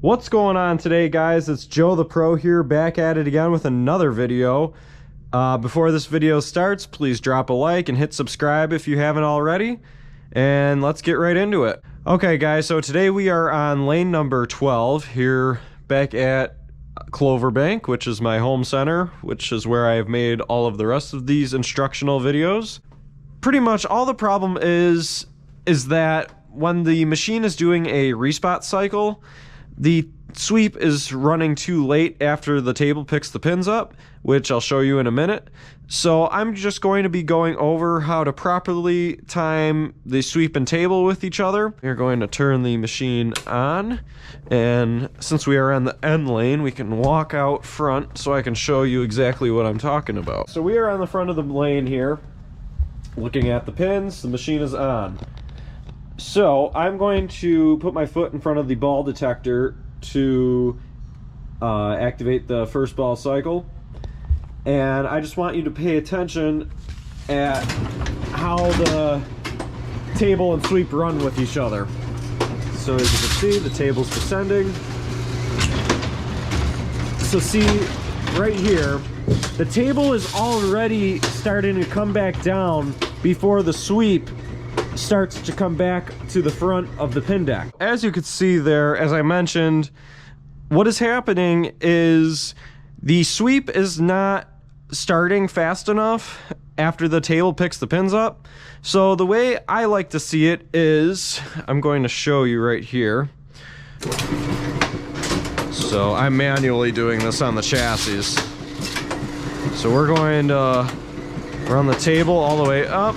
What's going on today, guys? It's Joe the Pro here, back at it again with another video. Before this video starts, please drop a like and hit subscribe if you haven't already, and let's get right into it. Okay guys, so today we are on lane number 12 here back at Clover Bank, which is my home center, which is where I have made all of the rest of these instructional videos. Pretty much all the problem is that when the machine is doing a respot cycle, the sweep is running too late after the table picks the pins up, which I'll show you in a minute. So I'm just going to be going over how to properly time the sweep and table with each other. We're going to turn the machine on, and since we are on the end lane, we can walk out front so I can show you exactly what I'm talking about. So we are on the front of the lane here, looking at the pins. The machine is on. So I'm going to put my foot in front of the ball detector to activate the first ball cycle, and I just want you to pay attention at how the table and sweep run with each other. So as you can see, the table's descending. So see right here, the table is already starting to come back down before the sweep starts to come back to the front of the pin deck. As you can see there, as I mentioned, what is happening is the sweep is not starting fast enough after the table picks the pins up. So the way I like to see it is, I'm going to show you right here. So I'm manually doing this on the chassis. So we're going to run the table all the way up.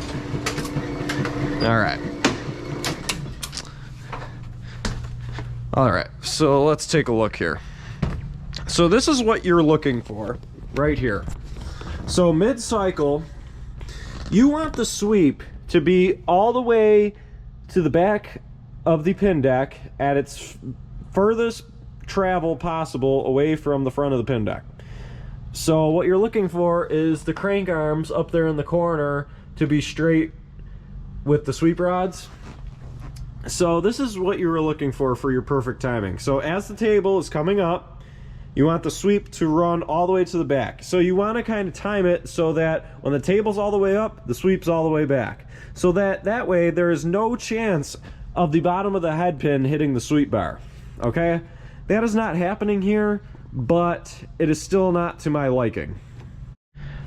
All right, so let's take a look here. So this is what you're looking for right here. So mid-cycle, you want the sweep to be all the way to the back of the pin deck at its furthest travel possible away from the front of the pin deck. So what you're looking for is the crank arms up there in the corner to be straight with the sweep rods. So this is what you were looking for your perfect timing. So as the table is coming up, you want the sweep to run all the way to the back. So you want to kind of time it so that when the table's all the way up, the sweep's all the way back. So that way there is no chance of the bottom of the head pin hitting the sweep bar. Okay? That is not happening here, but it is still not to my liking.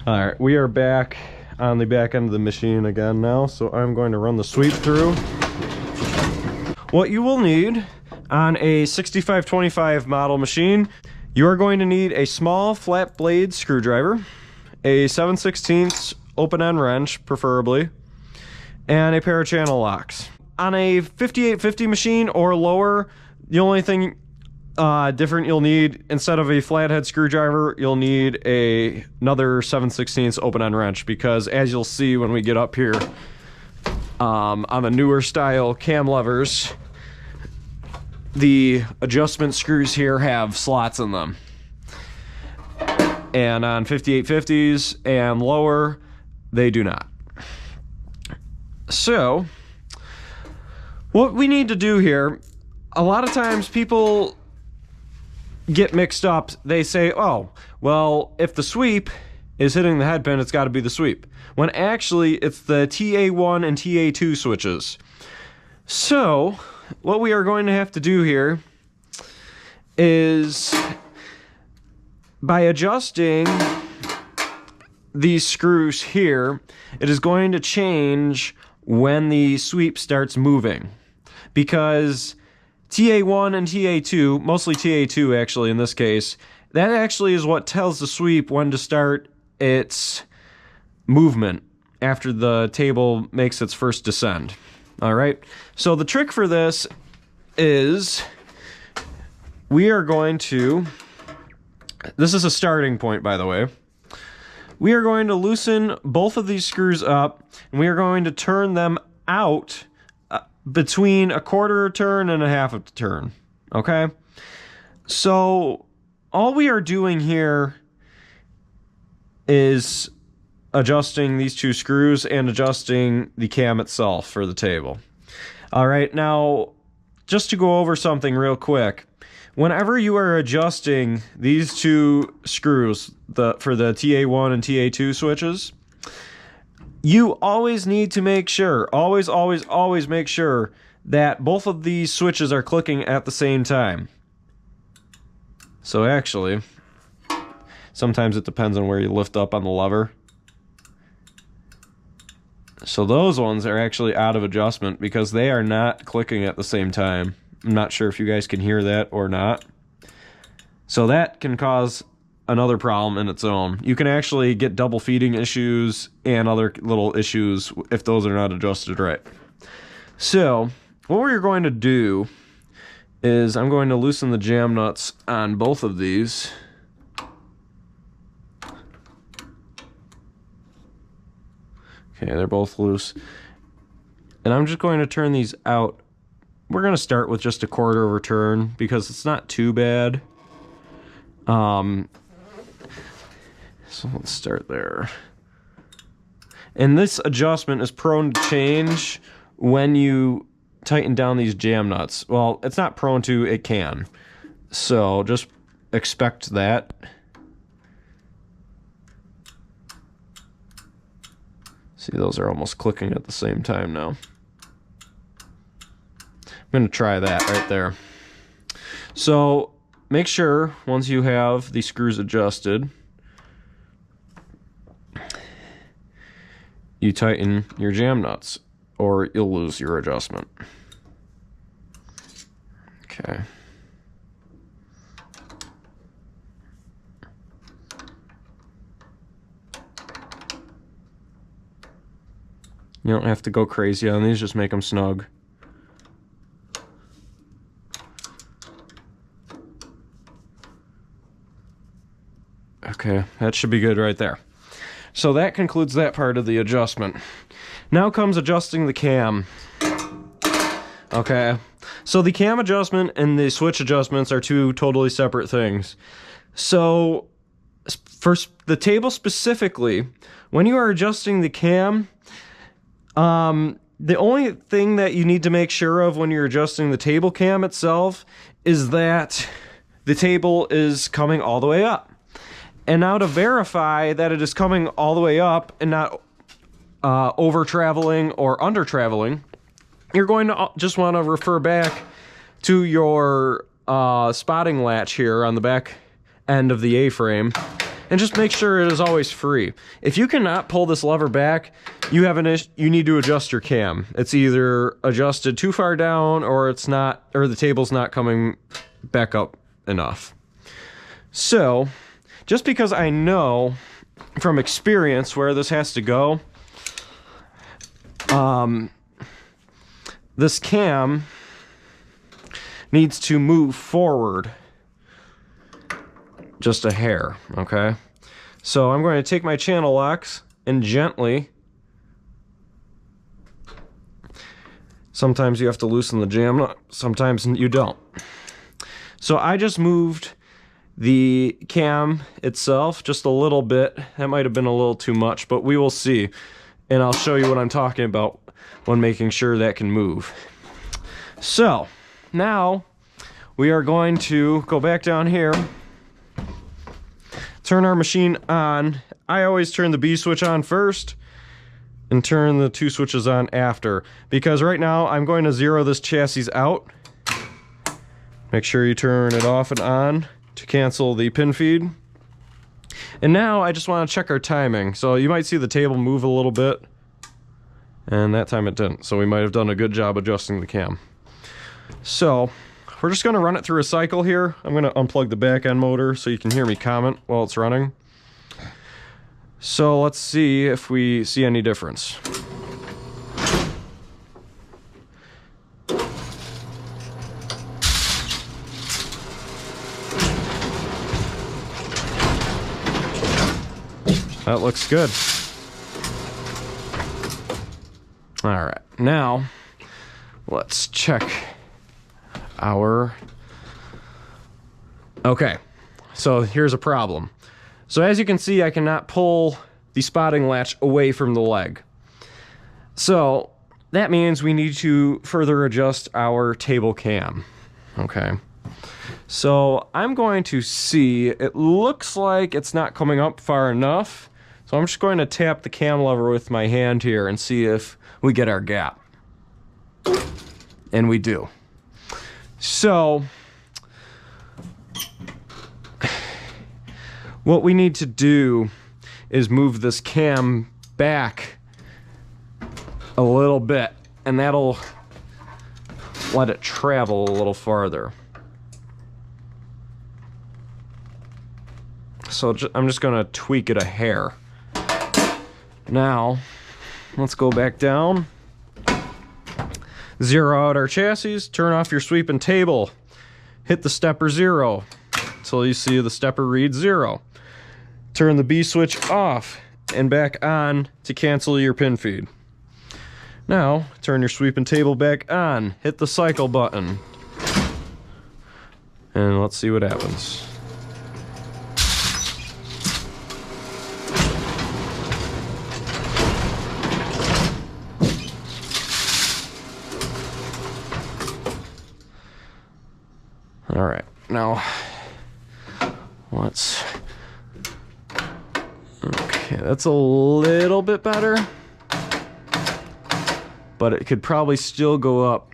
All right, we are back on the back end of the machine again now, so I'm going to run the sweep through. What you will need on a 6525 model machine, you are going to need a small flat blade screwdriver, a 7/16 open end wrench preferably, and a pair of channel locks. On a 5850 machine or lower, the only thing different you'll need, instead of a flathead screwdriver, you'll need another 7/16 open end wrench, because as you'll see when we get up here, on the newer style cam levers, the adjustment screws here have slots in them, and on 5850s and lower they do not. So what we need to do here, a lot of times people get mixed up. They say, oh, well, if the sweep is hitting the head pin, it's got to be the sweep, when actually it's the TA1 and TA2 switches. So what we are going to have to do here is, by adjusting these screws here, it is going to change when the sweep starts moving, because TA1 and TA2, mostly TA2 actually in this case, that actually is what tells the sweep when to start its movement after the table makes its first descend. All right, so the trick for this is we are going to, this is a starting point by the way, we are going to loosen both of these screws up, and we are going to turn them out between a quarter turn and a half of a turn. Okay, so all we are doing here is adjusting these two screws and adjusting the cam itself for the table. All right, now just to go over something real quick, whenever you are adjusting these two screws for the TA1 and TA2 switches, you always need to make sure, always make sure that both of these switches are clicking at the same time. So actually, sometimes it depends on where you lift up on the lever. So those ones are actually out of adjustment because they are not clicking at the same time. I'm not sure if you guys can hear that or not. So that can cause another problem in its own. You can actually get double feeding issues and other little issues if those are not adjusted right. So what we're going to do is I'm going to loosen the jam nuts on both of these. Okay, they're both loose. And I'm just going to turn these out. We're going to start with just a quarter of a turn because it's not too bad. So let's start there. And this adjustment is prone to change when you tighten down these jam nuts. Well, it's not prone to, it can. So just expect that. See, those are almost clicking at the same time now. I'm going to try that right there. So make sure once you have the screws adjusted, you tighten your jam nuts or you'll lose your adjustment. Okay. You don't have to go crazy on these, just make them snug. Okay, that should be good right there. So that concludes that part of the adjustment. Now comes adjusting the cam. Okay, so the cam adjustment and the switch adjustments are two totally separate things. So for the table specifically, when you are adjusting the cam, the only thing that you need to make sure of when you're adjusting the table cam itself is that the table is coming all the way up. And now to verify that it is coming all the way up and not over traveling or under traveling, you're going to just want to refer back to your spotting latch here on the back end of the A-frame and just make sure it is always free. If you cannot pull this lever back, you have an issue. You need to adjust your cam. It's either adjusted too far down or it's not, or the table's not coming back up enough. So just because I know from experience where this has to go, this cam needs to move forward just a hair, okay? So I'm going to take my channel locks and gently, sometimes you have to loosen the jam nut, sometimes you don't. So I just moved the cam itself just a little bit. That might have been a little too much, but we will see. And I'll show you what I'm talking about when making sure that can move. So now we are going to go back down here, turn our machine on. I always turn the B switch on first and turn the two switches on after, because right now I'm going to zero this chassis out. Make sure you turn it off and on to cancel the pin feed. And now I just want to check our timing. So you might see the table move a little bit, and that time it didn't. So we might have done a good job adjusting the cam. So we're just going to run it through a cycle here. I'm going to unplug the back end motor so you can hear me comment while it's running. So let's see if we see any difference. That looks good. All right, now let's check our... Okay, so here's a problem. So as you can see, I cannot pull the spotting latch away from the leg. So that means we need to further adjust our table cam. Okay, So I'm going to see, it looks like it's not coming up far enough. So I'm just going to tap the cam lever with my hand here and see if we get our gap. And we do. So what we need to do is move this cam back a little bit, and that'll let it travel a little farther. So I'm just gonna tweak it a hair. Now, let's go back down. Zero out our chassis, turn off your sweep and table. Hit the stepper 0 until you see the stepper read 0. Turn the B switch off and back on to cancel your pin feed. Now, turn your sweep and table back on. Hit the cycle button. And let's see what happens. All right, now let's, okay, that's a little bit better, but it could probably still go up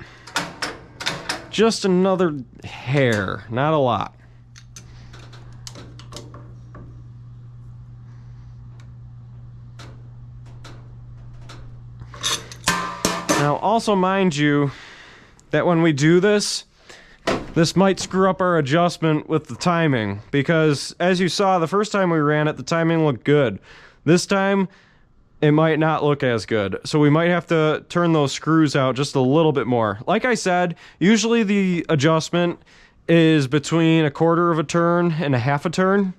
just another hair, not a lot. Now, also mind you that when we do this, this might screw up our adjustment with the timing, because as you saw the first time we ran it, the timing looked good. This time, it might not look as good. So we might have to turn those screws out just a little bit more. Like I said, usually the adjustment is between 1/4 of a turn and 1/2 a turn.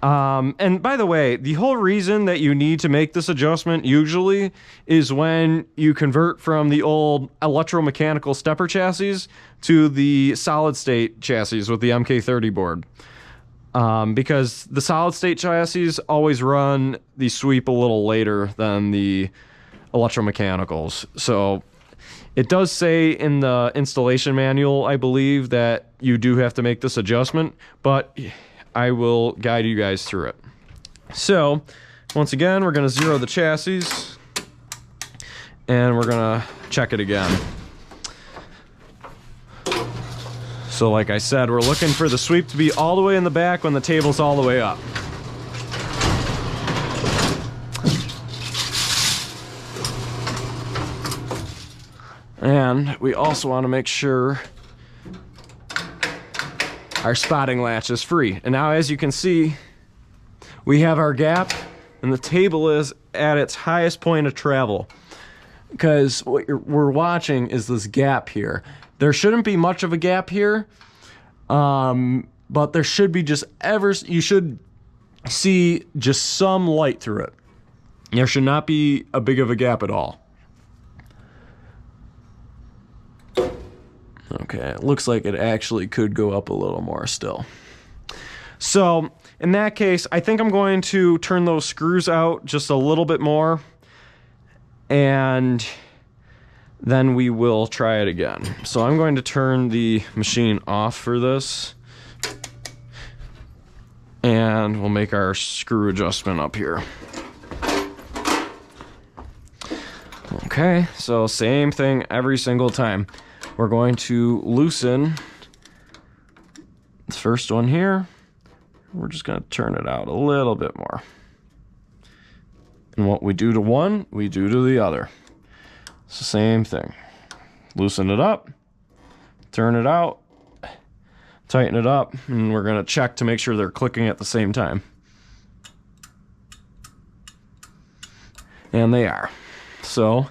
And by the way, the whole reason that you need to make this adjustment usually is when you convert from the old electromechanical stepper chassis to the solid state chassis with the MK30 board. Because the solid state chassis always run the sweep a little later than the electromechanicals. So it does say in the installation manual, I believe, that you do have to make this adjustment, but I will guide you guys through it. So, once again, we're going to zero the chassis, and we're going to check it again. So, like I said, we're looking for the sweep to be all the way in the back when the table's all the way up. And we also want to make sure our spotting latch is free. And now, as you can see, we have our gap, and the table is at its highest point of travel. Because what we're watching is this gap here. There shouldn't be much of a gap here, but there should be just you should see just some light through it. There should not be a big of a gap at all. Okay, it looks like it actually could go up a little more still. So, in that case, I think I'm going to turn those screws out just a little bit more, and then we will try it again. So I'm going to turn the machine off for this, and we'll make our screw adjustment up here. Okay, so same thing every single time. We're going to loosen the first one here. We're just going to turn it out a little bit more. And what we do to one, we do to the other. It's the same thing. Loosen it up, turn it out, tighten it up, and we're going to check to make sure they're clicking at the same time. And they are. So,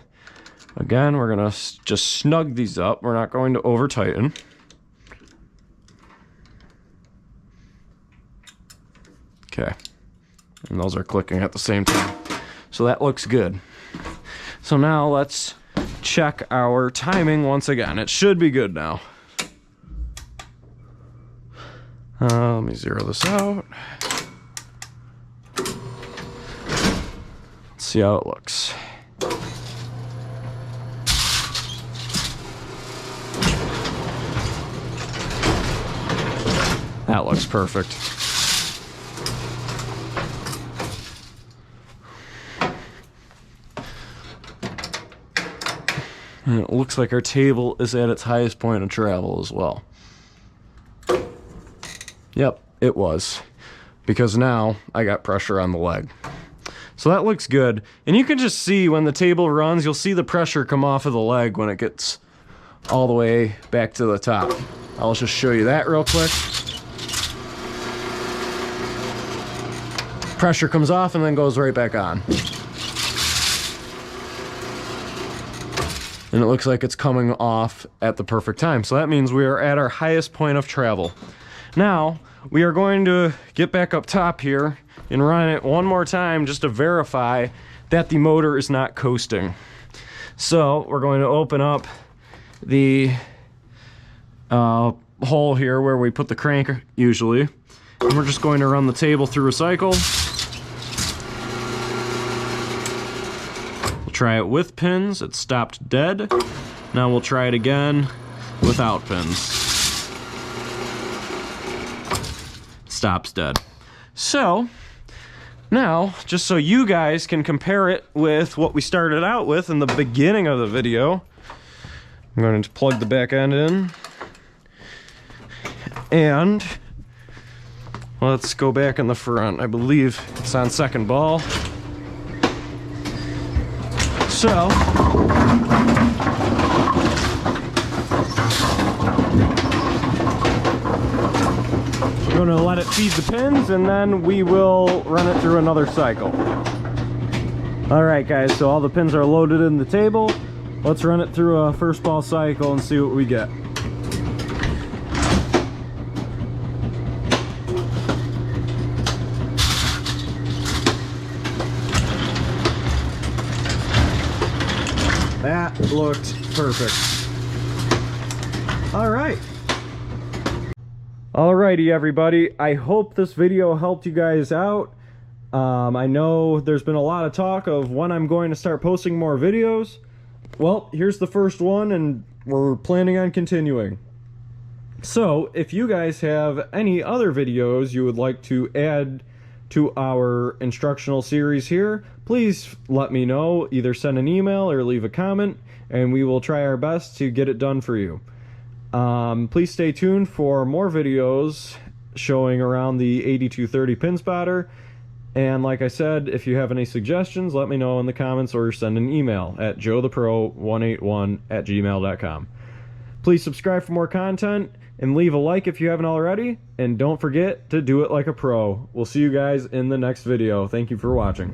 again, we're going to just snug these up. We're not going to over tighten. Okay. And those are clicking at the same time. So that looks good. So now let's check our timing once again. It should be good now. Let me zero this out. Let's see how it looks. That looks perfect. And it looks like our table is at its highest point of travel as well. Yep, it was. Because now I got pressure on the leg. So that looks good. And you can just see when the table runs, you'll see the pressure come off of the leg when it gets all the way back to the top. I'll just show you that real quick. Pressure comes off and then goes right back on. And it looks like it's coming off at the perfect time. So that means we are at our highest point of travel. Now, we are going to get back up top here and run it one more time just to verify that the motor is not coasting. So we're going to open up the hole here where we put the crank usually. And we're just going to run the table through a cycle. Try it with pins. It stopped dead. Now we'll try it again without pins. Stops dead. So now, just so you guys can compare it with what we started out with in the beginning of the video, I'm going to plug the back end in. And let's go back in the front. I believe it's on second ball. So, we're going to let it feed the pins and then we will run it through another cycle. Alright guys, so all the pins are loaded in the table. Let's run it through a first ball cycle and see what we get. That looked perfect. Alright. Alrighty everybody, I hope this video helped you guys out. I know there's been a lot of talk of when I'm going to start posting more videos. Well, here's the first one and we're planning on continuing. So, if you guys have any other videos you would like to add to our instructional series here, please let me know. Either send an email or leave a comment and we will try our best to get it done for you. Please stay tuned for more videos showing around the 8230 pin spotter. And like I said, if you have any suggestions, let me know in the comments or send an email at joethepro181@gmail.com. Please subscribe for more content and leave a like if you haven't already. And don't forget to do it like a pro. We'll see you guys in the next video. Thank you for watching.